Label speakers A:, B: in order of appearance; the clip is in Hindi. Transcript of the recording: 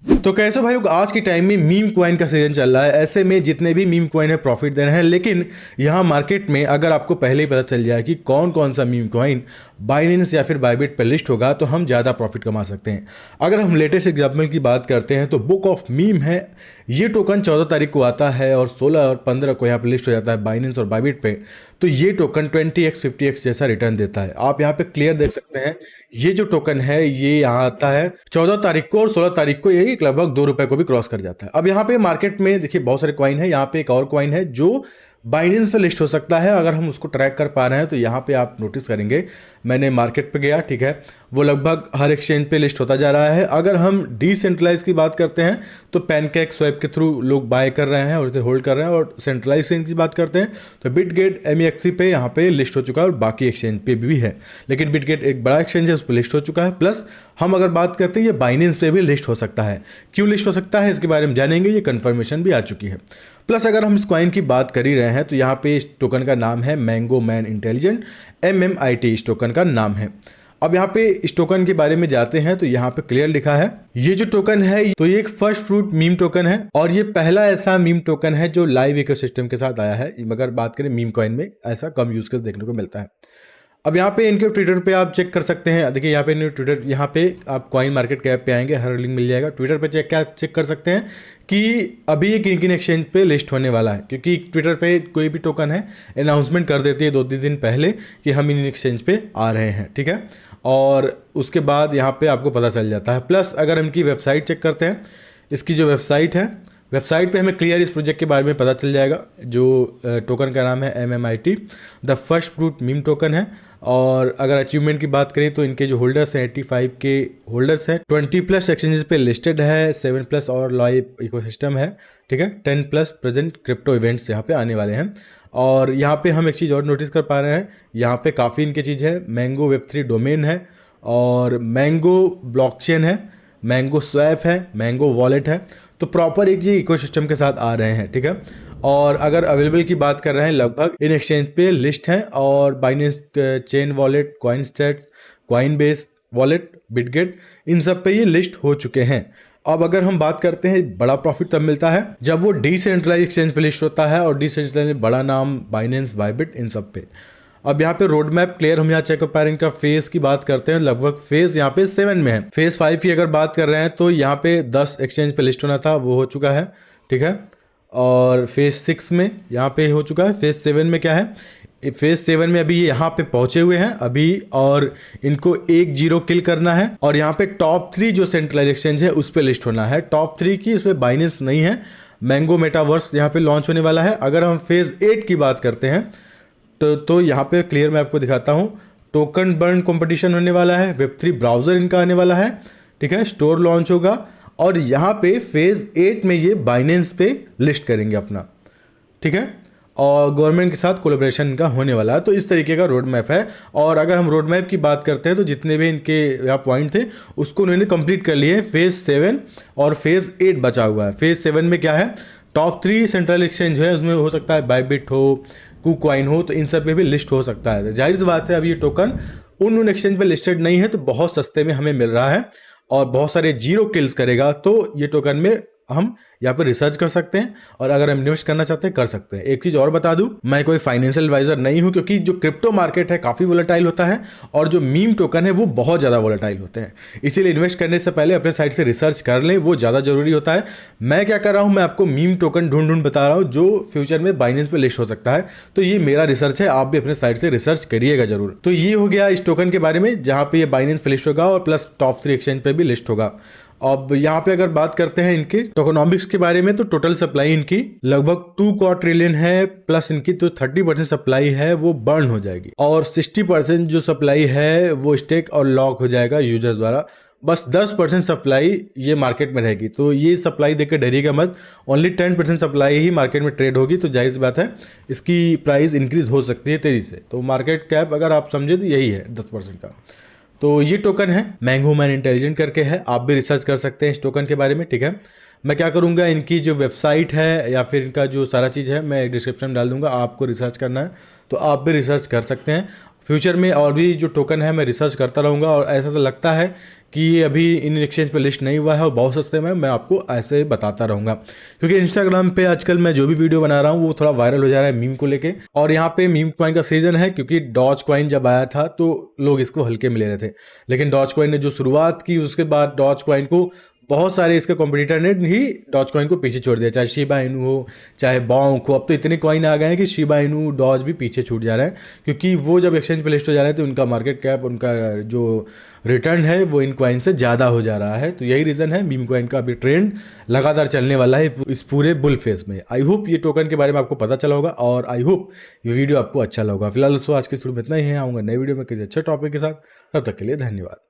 A: तो कैसे भाई लोग, आज के टाइम में मीम कॉइन का सीजन चल रहा है। ऐसे में जितने भी मीम कॉइन है प्रॉफिट दे रहे हैं, लेकिन यहाँ मार्केट में अगर आपको पहले ही पता चल जाए कि कौन कौन सा मीम कॉइन बाइनेंस या फिर बाइबिट पर लिस्ट होगा तो हम ज़्यादा प्रॉफिट कमा सकते हैं। अगर हम लेटेस्ट एग्जाम्पल की बात करते हैं तो बुक ऑफ मीम है। ये टोकन 14 तारीख को आता है और 16 और 15 को यहाँ पे लिस्ट हो जाता है बाइनेंस और बाइबिट पे। तो ये टोकन 20x 50x जैसा रिटर्न देता है। आप यहाँ पे क्लियर देख सकते हैं, ये जो टोकन है ये यहाँ आता है 14 तारीख को और 16 तारीख को यही लगभग ₹2 को भी क्रॉस कर जाता है। अब यहाँ पे मार्केट में देखिए बहुत सारे कॉइन है। यहाँ पे एक और कॉइन है जो बाइनेंस पे लिस्ट हो सकता है। अगर हम उसको ट्रैक कर पा रहे हैं तो यहाँ पे आप नोटिस करेंगे, मैंने मार्केट पे गया, ठीक है, वो लगभग हर एक्सचेंज पे लिस्ट होता जा रहा है। अगर हम डिसेंट्रलाइज की बात करते हैं तो पैनकेक स्वैप के थ्रू लोग बाय कर रहे हैं और इसे होल्ड कर रहे हैं। और सेंट्रलाइज एक्सचेंज की बात करते हैं तो बिटगेट MEXC पे यहाँ पे लिस्ट हो चुका है और बाकी एक्सचेंज पे भी है, लेकिन बिटगेट एक बड़ा एक्सचेंज है, उस पर लिस्ट हो चुका है। प्लस हम अगर बात करते हैं ये बाइनेंस पे भी लिस्ट हो सकता है। क्यों लिस्ट हो सकता है इसके बारे में जानेंगे, ये कंफर्मेशन भी आ चुकी है। प्लस अगर हम इस कॉइन की बात कर ही रहे हैं तो यहाँ पे इस टोकन का नाम है मैंगो मैन इंटेलिजेंट, MMIT इस टोकन का नाम है। अब यहाँ पे इस टोकन के बारे में जाते हैं तो यहाँ पे क्लियर लिखा है, ये जो टोकन है तो ये एक फर्स्ट फ्रूट मीम टोकन है और ये पहला ऐसा मीम टोकन है जो लाइव इकोसिस्टम के साथ आया है। मगर बात करें मीम कॉइन में ऐसा कम यूज केस देखने को मिलता है। अब यहाँ पे इनके ट्विटर पे आप चेक कर सकते हैं। देखिए यहाँ पे इनके ट्विटर, यहाँ पे आप कॉइन मार्केट कैप पे आएंगे, हर लिंक मिल जाएगा। ट्विटर पे चेक कर सकते हैं कि अभी ये किन किन एक्सचेंज पे लिस्ट होने वाला है, क्योंकि ट्विटर पे कोई भी टोकन है अनाउंसमेंट कर देती है 2-3 दिन पहले कि हम इन एक्सचेंज पे आ रहे हैं, ठीक है। और उसके बाद यहाँ पे आपको पता चल जाता है। प्लस अगर इनकी वेबसाइट चेक करते हैं, इसकी जो वेबसाइट है, वेबसाइट पे हमें क्लियर इस प्रोजेक्ट के बारे में पता चल जाएगा। जो टोकन का नाम है MMIT the first fruit meme token है। और अगर अचीवमेंट की बात करें तो इनके जो होल्डर्स हैं 85 के होल्डर्स हैं, 20+ एक्सचेंजेस पे लिस्टेड है, 7+ और लाइव इकोसिस्टम है, ठीक है, 10+ प्रेजेंट क्रिप्टो इवेंट्स यहाँ पे आने वाले हैं। और यहाँ पे हम एक चीज़ और नोटिस कर पा रहे हैं, यहाँ पे काफ़ी इनकी चीज़ है। मैंगो Web3 डोमेन है और मैंगो ब्लॉकचेन है, मैंगो स्वैप है, मैंगो वॉलेट है। तो प्रॉपर एक ये इकोसिस्टम के साथ आ रहे हैं, ठीक है। और अगर अवेलेबल की बात कर रहे हैं, लगभग इन एक्सचेंज पे लिस्ट है और Binance chain wallet, CoinStats, Coinbase wallet, Bitget, इन सब पे ये लिस्ट हो चुके हैं। अब अगर हम बात करते हैं बड़ा प्रॉफिट तब मिलता है जब वो डिसेंट्रलाइज एक्सचेंज पे लिस्ट होता है और डिसेंट्रलाइज में बड़ा नाम बाइनेंस, बाइबिट, इन सब पे। अब यहाँ पे रोड मैप क्लियर हम यहाँ चेक कर पा रहे हैं। इनका फेज की बात करते हैं, लगभग फेज यहाँ पे 7 में है। फेज 5 की अगर बात कर रहे हैं तो यहाँ पे 10 एक्सचेंज पे लिस्ट होना था, वो हो चुका है, ठीक है। और फेज 6 में यहाँ पे हो चुका है। फेज 7 में क्या है, फेज 7 में अभी ये यहाँ पे पहुंचे हुए हैं अभी, और इनको 1-0 किल करना है। और यहाँ पे टॉप 3 जो सेंट्रलाइज एक्सचेंज है उस पर लिस्ट होना है। टॉप 3 की इसमें बाइनेंस नहीं है। मैंगो मेटावर्स यहाँ पे लॉन्च होने वाला है। अगर हम फेज 8 की बात करते हैं तो यहाँ पे क्लियर मैं आपको दिखाता हूँ, टोकन बर्न कंपटीशन होने वाला है, Web3 ब्राउजर इनका आने वाला है, ठीक है, स्टोर लॉन्च होगा और यहाँ पे फेज 8 में ये बाइनेंस पे लिस्ट करेंगे अपना, ठीक है। और गवर्नमेंट के साथ कोलैबोरेशन इनका होने वाला है। तो इस तरीके का रोड मैप है। और अगर हम रोड मैप की बात करते हैं तो जितने भी इनके यहाँ पॉइंट थे उसको उन्होंने कंप्लीट कर लिए। फेज 7 और फेज 8 बचा हुआ है। फेज 7 में क्या है, टॉप 3 सेंट्रल एक्सचेंज है, उसमें हो सकता है बाइबिट हो, KuCoin हो, तो इन सब पे भी लिस्ट हो सकता है। जाहिर सी बात है अब ये टोकन उन एक्सचेंज पे लिस्टेड नहीं है तो बहुत सस्ते में हमें मिल रहा है और बहुत सारे 0 किल्स करेगा। तो ये टोकन में हम यहाँ पर रिसर्च कर सकते हैं और अगर हम इन्वेस्ट करना चाहते हैं कर सकते हैं। एक चीज़ और बता दूं, मैं कोई फाइनेंशियल एडवाइजर नहीं हूं, क्योंकि जो क्रिप्टो मार्केट है काफ़ी वोलेटाइल होता है और जो मीम टोकन है वो बहुत ज़्यादा वोलेटाइल होते हैं। इसीलिए इन्वेस्ट करने से पहले अपने साइड से रिसर्च कर लें, वो ज़्यादा जरूरी होता है। मैं क्या कर रहा हूँ, मैं आपको मीम टोकन ढूंढ बता रहा हूँ जो फ्यूचर में बाइनेंस पे लिस्ट हो सकता है। तो ये मेरा रिसर्च है, आप भी अपने साइड से रिसर्च करिएगा जरूर। तो ये हो गया इस टोकन के बारे में जहाँ पे ये बाइनेंस पे लिस्ट होगा और प्लस टॉप 3 एक्सचेंज पे भी लिस्ट होगा। अब यहाँ पे अगर बात करते हैं इनके टोकनॉमिक्स के बारे में तो टोटल सप्लाई इनकी लगभग 2 ट्रिलियन है। प्लस इनकी जो 30% सप्लाई है वो बर्न हो जाएगी और 60% जो सप्लाई है वो स्टेक और लॉक हो जाएगा यूजर द्वारा। बस 10% सप्लाई ये मार्केट में रहेगी। तो ये सप्लाई देकर डरिएगा मत, ओनली 10% सप्लाई ही मार्केट में ट्रेड होगी। तो जाहिर सी बात है इसकी प्राइस इंक्रीज हो सकती है तेजी से। तो मार्केट कैप अगर आप समझे तो यही है 10% का। तो ये टोकन है मैंगो मैन इंटेलिजेंट करके है, आप भी रिसर्च कर सकते हैं इस टोकन के बारे में, ठीक है। मैं क्या करूँगा, इनकी जो वेबसाइट है या फिर इनका जो सारा चीज़ है मैं डिस्क्रिप्शन में डाल दूंगा, आपको रिसर्च करना है तो आप भी रिसर्च कर सकते हैं। फ्यूचर में और भी जो टोकन है मैं रिसर्च करता रहूँगा और ऐसा लगता है कि ये अभी इन एक्सचेंज पे लिस्ट नहीं हुआ है और बहुत सस्ते में, मैं आपको ऐसे बताता रहूँगा। क्योंकि इंस्टाग्राम पे आजकल मैं जो भी वीडियो बना रहा हूँ वो थोड़ा वायरल हो जा रहा है मीम को लेके, और यहाँ पे मीम कॉइन का सीजन है, क्योंकि डॉज कॉइन जब आया था तो लोग इसको हल्के में ले रहे थे, लेकिन डॉज कॉइन ने जो शुरुआत की उसके बाद डॉज कॉइन को बहुत सारे इसके कॉम्पिटिटर ने ही डॉज कॉइन को पीछे छोड़ दिया, चाहे शिबा इनू हो चाहे बॉन्क हो। अब तो इतने कॉइन आ गए हैं कि शिबा इनू डॉज भी पीछे छूट जा रहे हैं, क्योंकि वो जब एक्सचेंज पे लिस्ट हो जा रहे हैं तो उनका मार्केट कैप, उनका जो रिटर्न है वो इन कॉइन से ज़्यादा हो जा रहा है। तो यही रीज़न है मीम कॉइन का अभी ट्रेंड लगातार चलने वाला है इस पूरे बुल फेस में। आई होप ये टोकन के बारे में आपको पता चला होगा और आई होप ये वीडियो आपको अच्छा लगा होगा। फिलहाल दोस्तों आज की वीडियो में इतना ही है, आऊँगा नई वीडियो में किसी अच्छे टॉपिक के साथ, तब तक के लिए धन्यवाद।